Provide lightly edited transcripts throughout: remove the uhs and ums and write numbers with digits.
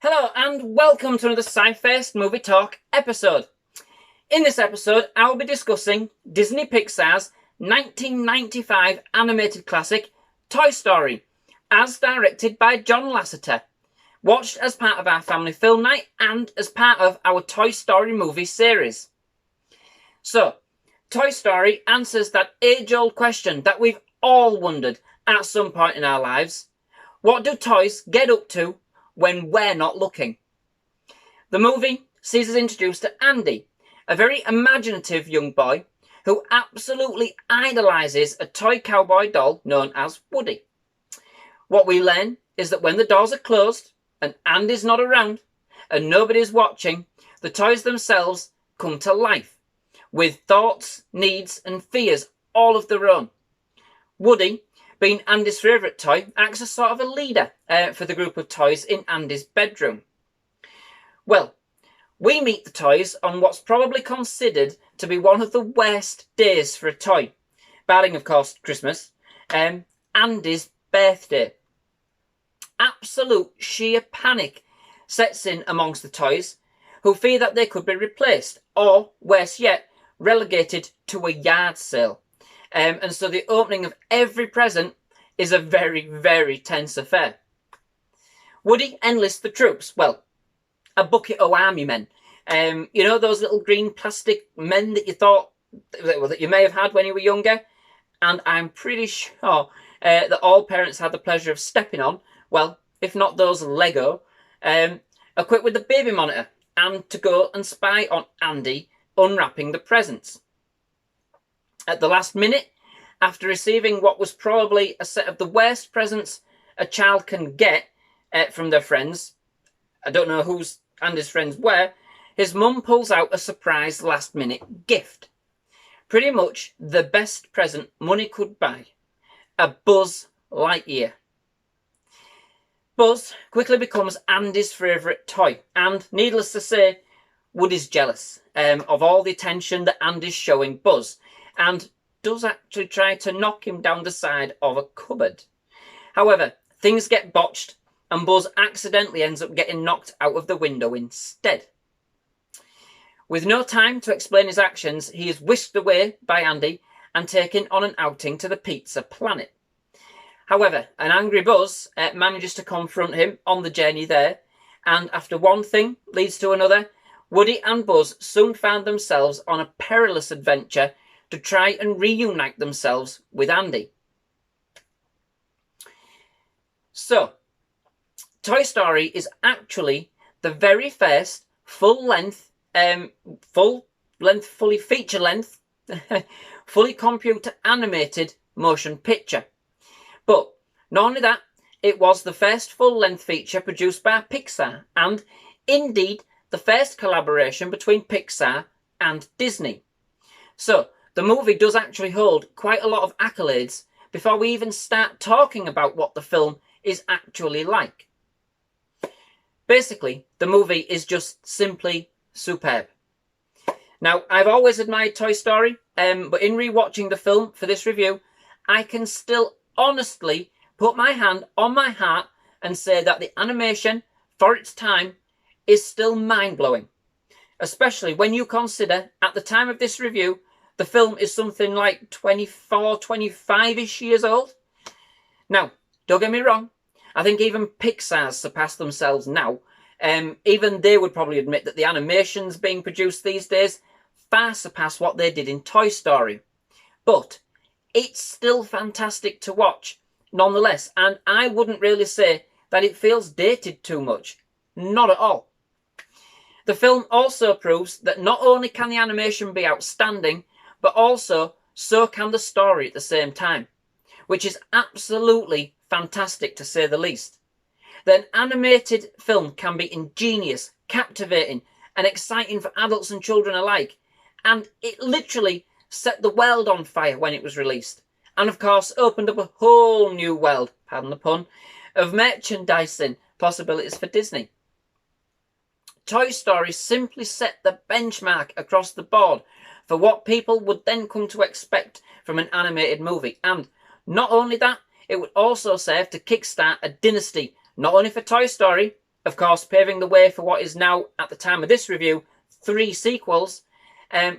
Hello and welcome to another SciFirst MovieTalk episode. In this episode, I will be discussing Disney Pixar's 1995 animated classic Toy Story, as directed by John Lasseter, watched as part of our family film night and as part of our Toy Story movie series. So, Toy Story answers that age-old question that we've all wondered at some point in our lives. What do toys get up to when we're not looking? The movie sees us introduced to Andy, a very imaginative young boy who absolutely idolises a toy cowboy doll known as Woody. What we learn is that when the doors are closed and Andy's not around and nobody's watching, the toys themselves come to life with thoughts, needs and fears all of their own. Woody, being Andy's favourite toy, acts as sort of a leader for the group of toys in Andy's bedroom. Well, we meet the toys on what's probably considered to be one of the worst days for a toy, barring of course Christmas, Andy's birthday. Absolute sheer panic sets in amongst the toys, who fear that they could be replaced, or worse yet, relegated to a yard sale. And so the opening of every present is a very, very tense affair. Woody enlists the troops. Well, a bucket of army men. You know those little green plastic men that you thought that you may have had when you were younger? And I'm pretty sure that all parents had the pleasure of stepping on. Well, if not those Lego, equipped with the baby monitor and to go and spy on Andy unwrapping the presents. At the last minute, after receiving what was probably a set of the worst presents a child can get from their friends, I don't know whose Andy's friends were, his mum pulls out a surprise last-minute gift. Pretty much the best present money could buy. A Buzz Lightyear. Buzz quickly becomes Andy's favourite toy, and needless to say, Woody's jealous of all the attention that Andy's showing Buzz, and does actually try to knock him down the side of a cupboard. However, things get botched, and Buzz accidentally ends up getting knocked out of the window instead. With no time to explain his actions, he is whisked away by Andy and taken on an outing to the Pizza Planet. However, an angry Buzz manages to confront him on the journey there, and after one thing leads to another, Woody and Buzz soon found themselves on a perilous adventure to try and reunite themselves with Andy. So, Toy Story is actually the very first fully feature-length, fully computer animated motion picture. But not only that, it was the first full-length feature produced by Pixar, and indeed the first collaboration between Pixar and Disney. So, the movie does actually hold quite a lot of accolades before we even start talking about what the film is actually like. Basically, the movie is just simply superb. Now, I've always admired Toy Story, but in rewatching the film for this review, I can still honestly put my hand on my heart and say that the animation, for its time, is still mind-blowing. Especially when you consider, at the time of this review, the film is something like 24, 25-ish years old. Now, don't get me wrong, I think even Pixar's surpassed themselves now. Even they would probably admit that the animations being produced these days far surpass what they did in Toy Story. But it's still fantastic to watch, nonetheless, and I wouldn't really say that it feels dated too much. Not at all. The film also proves that not only can the animation be outstanding, but also so can the story at the same time, which is absolutely fantastic to say the least. That an animated film can be ingenious, captivating, and exciting for adults and children alike, and it literally set the world on fire when it was released, and of course opened up a whole new world, pardon the pun, of merchandising possibilities for Disney. Toy Story simply set the benchmark across the board for what people would then come to expect from an animated movie. And not only that, it would also serve to kickstart a dynasty, not only for Toy Story, of course, paving the way for what is now, at the time of this review, 3 sequels,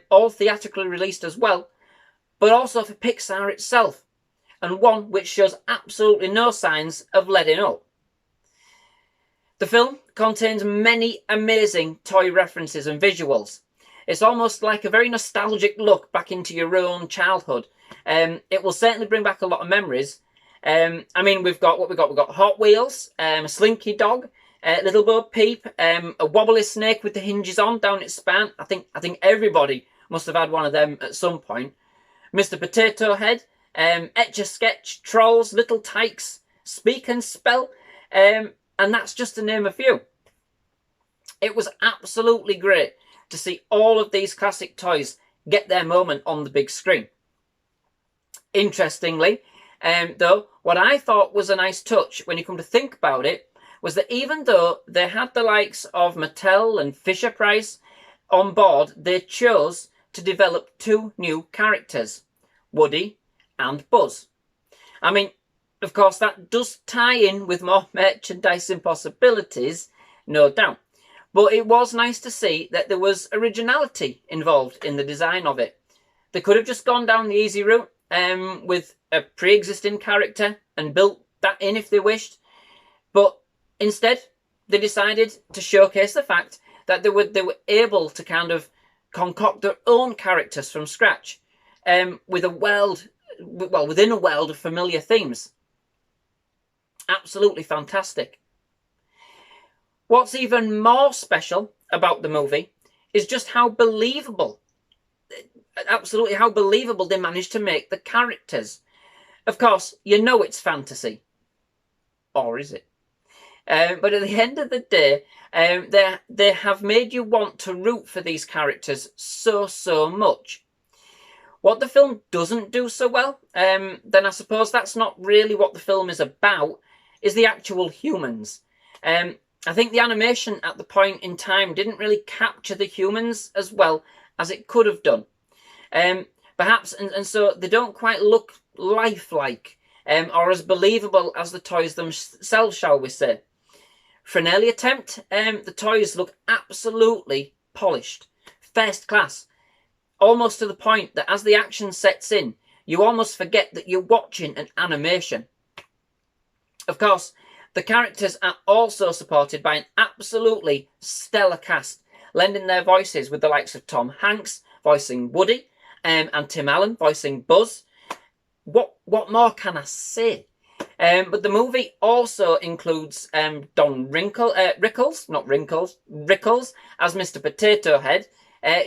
all theatrically released as well, but also for Pixar itself, and one which shows absolutely no signs of letting up. The film contains many amazing toy references and visuals. It's almost like a very nostalgic look back into your own childhood. It will certainly bring back a lot of memories. I mean, we've got what we've got. We've got Hot Wheels, a Slinky Dog, Little Bo Peep, a wobbly snake with the hinges on down its span. I think everybody must have had one of them at some point. Mr. Potato Head, Etch-a-Sketch, Trolls, Little Tykes, Speak and Spell, and that's just to name a few. It was absolutely great to see all of these classic toys get their moment on the big screen. Interestingly, though, what I thought was a nice touch when you come to think about it was that even though they had the likes of Mattel and Fisher-Price on board, they chose to develop 2 new characters, Woody and Buzz. I mean, of course, that does tie in with more merchandising possibilities, no doubt. But it was nice to see that there was originality involved in the design of it. They could have just gone down the easy route with a pre-existing character and built that in if they wished. But instead, they decided to showcase the fact that they were able to kind of concoct their own characters from scratch with a world, well, within a world of familiar themes. Absolutely fantastic. What's even more special about the movie is just how believable, absolutely how believable they managed to make the characters. Of course, you know it's fantasy. Or is it? But at the end of the day, they have made you want to root for these characters so much. What the film doesn't do so well, then I suppose that's not really what the film is about, is the actual humans. I think the animation at the point in time didn't really capture the humans as well as it could have done. Perhaps, and so they don't quite look lifelike or as believable as the toys themselves, shall we say. For an early attempt, the toys look absolutely polished, first class, almost to the point that as the action sets in, you almost forget that you're watching an animation. Of course, the characters are also supported by an absolutely stellar cast, lending their voices with the likes of Tom Hanks voicing Woody and Tim Allen voicing Buzz. What more can I say? But the movie also includes Don Rickles as Mr. Potato Head,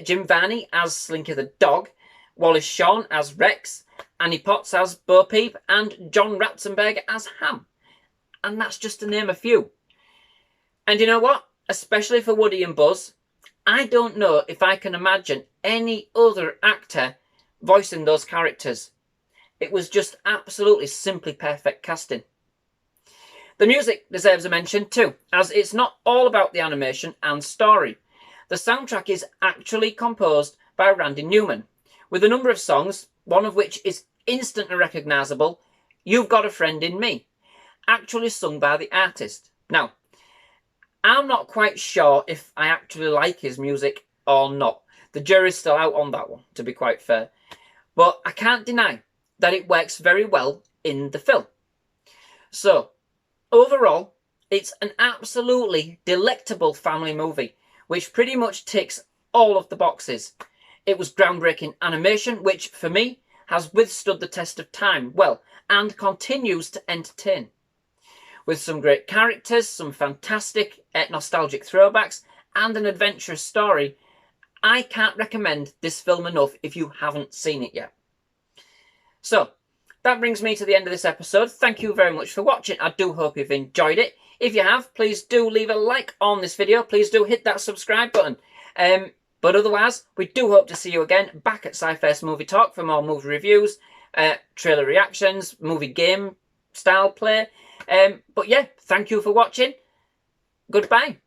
Jim Varney as Slinky the Dog, Wallace Shawn as Rex, Annie Potts as Bo Peep, and John Ratzenberger as Ham. And that's just to name a few. And you know what? Especially for Woody and Buzz, I don't know if I can imagine any other actor voicing those characters. It was just absolutely simply perfect casting. The music deserves a mention too, as it's not all about the animation and story. The soundtrack is actually composed by Randy Newman, with a number of songs, one of which is instantly recognisable, You've Got a Friend in Me, actually sung by the artist. Now, I'm not quite sure if I actually like his music or not. The jury's still out on that one, to be quite fair. But I can't deny that it works very well in the film. So, overall, it's an absolutely delectable family movie, which pretty much ticks all of the boxes. It was groundbreaking animation, which, for me, has withstood the test of time well, and continues to entertain. With some great characters, some fantastic nostalgic throwbacks, and an adventurous story, I can't recommend this film enough if you haven't seen it yet. So, that brings me to the end of this episode. Thank you very much for watching. I do hope you've enjoyed it. If you have, please do leave a like on this video. Please do hit that subscribe button. But otherwise, we do hope to see you again back at SciFirst MovieTalk for more movie reviews, trailer reactions, movie game style play. But yeah, thank you for watching. Goodbye.